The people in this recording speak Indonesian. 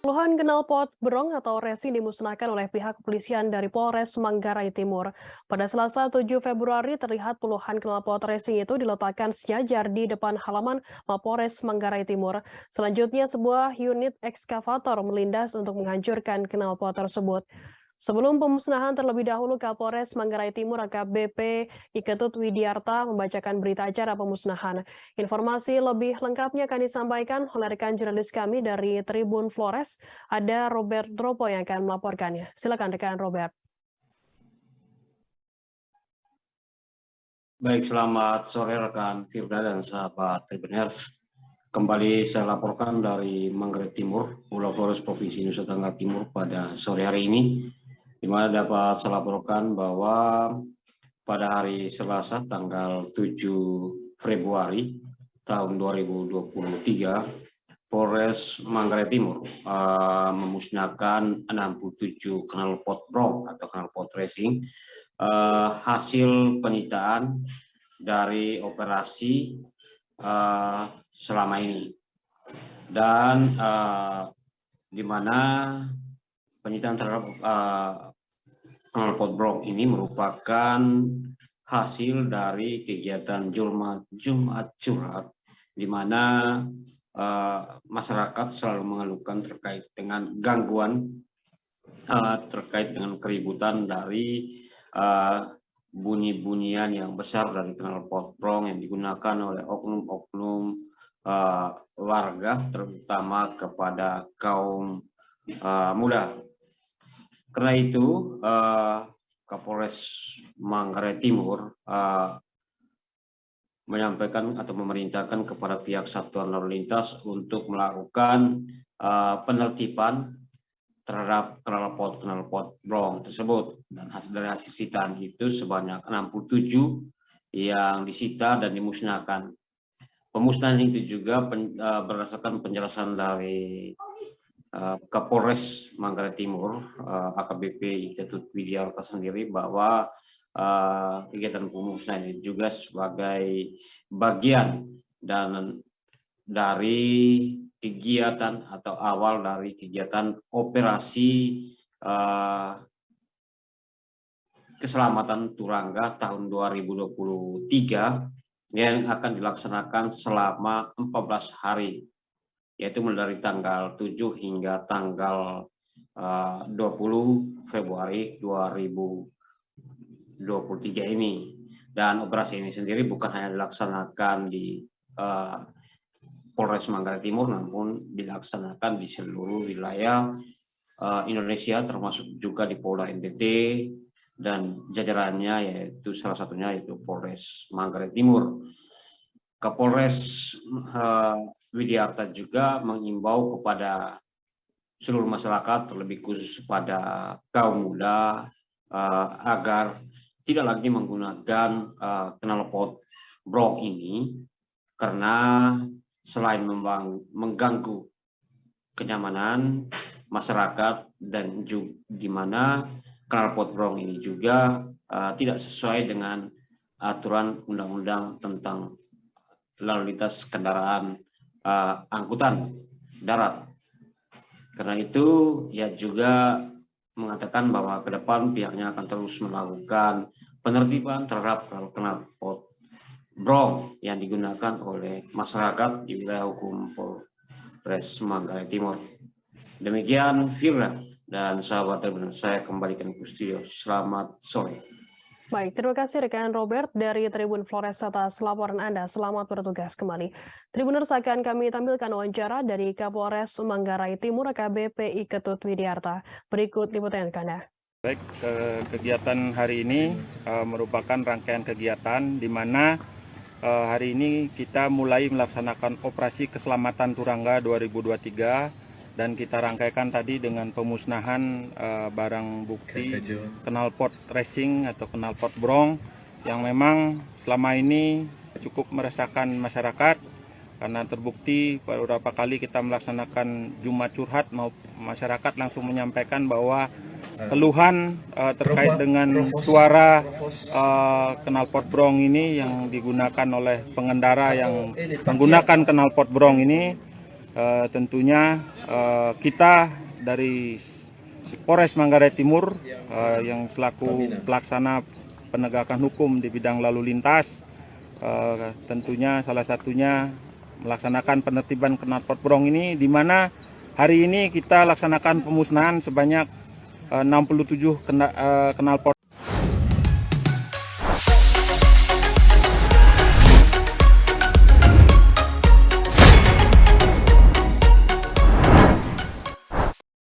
Puluhan knalpot berong atau racing dimusnahkan oleh pihak kepolisian dari Polres Manggarai Timur. Pada Selasa 7 Februari terlihat puluhan knalpot racing itu diletakkan sejajar di depan halaman Mapores Manggarai Timur. Selanjutnya sebuah unit ekskavator melindas untuk menghancurkan knalpot tersebut. Sebelum pemusnahan terlebih dahulu Kapolres Manggarai Timur AKBP Iketut Widiarta membacakan berita acara pemusnahan. Informasi lebih lengkapnya akan disampaikan oleh rekan jurnalis kami dari Tribun Flores. Ada Robert Dropo yang akan melaporkannya. Silakan rekan Robert. Baik, selamat sore rekan Firda dan sahabat Tribuners. Kembali saya laporkan dari Manggarai Timur, Pulau Flores, Provinsi Nusa Tenggara Timur pada sore hari ini, di mana dapat saya laporkan bahwa pada hari Selasa tanggal 7 Februari tahun 2023, Polres Manggarai Timur memusnahkan 67 knalpot brong atau knalpot racing hasil penyitaan dari operasi selama ini, dan di mana penyitaan terhadap knalpot brong ini merupakan hasil dari kegiatan Jumat Curhat, di mana masyarakat selalu mengeluhkan terkait dengan gangguan terkait dengan keributan dari bunyi-bunyian yang besar dari knalpot brong yang digunakan oleh oknum-oknum warga, terutama kepada kaum muda. Karena itu, Kapolres Manggarai Timur menyampaikan atau memerintahkan kepada pihak Satuan Lalu Lintas untuk melakukan penertiban terhadap knalpot brong tersebut, dan dari hasil sitaan itu sebanyak 67 yang disita dan dimusnahkan. Pemusnahan itu juga berdasarkan penjelasan dari Kapolres Manggarai Timur AKBP Iketut Widiarta sendiri, bahwa kegiatan pemusnahan ini juga sebagai bagian dan dari kegiatan atau awal dari kegiatan operasi keselamatan turangga tahun 2023 yang akan dilaksanakan selama 14 hari, yaitu mulai dari tanggal 7 hingga tanggal 20 Februari 2023 ini. Dan operasi ini sendiri bukan hanya dilaksanakan di Polres Manggarai Timur, namun dilaksanakan di seluruh wilayah Indonesia, termasuk juga di Polda NTT dan jajarannya, yaitu salah satunya yaitu Polres Manggarai Timur. Kapolres Widiarta juga mengimbau kepada seluruh masyarakat, terlebih khusus pada kaum muda, agar tidak lagi menggunakan knalpot brong ini, karena selain mengganggu kenyamanan masyarakat, dan juga di mana knalpot brong ini juga tidak sesuai dengan aturan undang-undang tentang lalu lintas kendaraan angkutan darat. Karena itu, ia juga mengatakan bahwa ke depan pihaknya akan terus melakukan penertiban terhadap knalpot brong yang digunakan oleh masyarakat di wilayah hukum Polres Manggarai Timur. Demikian Firda dan sahabat Tribun, saya kembalikan ke studio. Selamat sore. Baik, terima kasih rekan Robert dari Tribun Flores atas laporan Anda. Selamat bertugas kembali. Tribuners, akan kami tampilkan wawancara dari Kapolres Manggarai Timur AKBP Iketut Widiarta. Berikut liputan Anda. Baik, kegiatan hari ini merupakan rangkaian kegiatan di mana hari ini kita mulai melaksanakan operasi keselamatan turangga 2023, dan kita rangkaikan tadi dengan pemusnahan barang bukti knalpot racing atau knalpot brong yang memang selama ini cukup meresahkan masyarakat, karena terbukti beberapa kali kita melaksanakan Jumat Curhat, masyarakat langsung menyampaikan bahwa keluhan terkait dengan suara knalpot brong ini yang digunakan oleh pengendara yang menggunakan knalpot brong ini Tentunya kita dari Polres Manggarai Timur yang selaku pelaksana penegakan hukum di bidang lalu lintas, tentunya salah satunya melaksanakan penertiban knalpot brong ini, di mana hari ini kita laksanakan pemusnahan sebanyak 67 knalpot.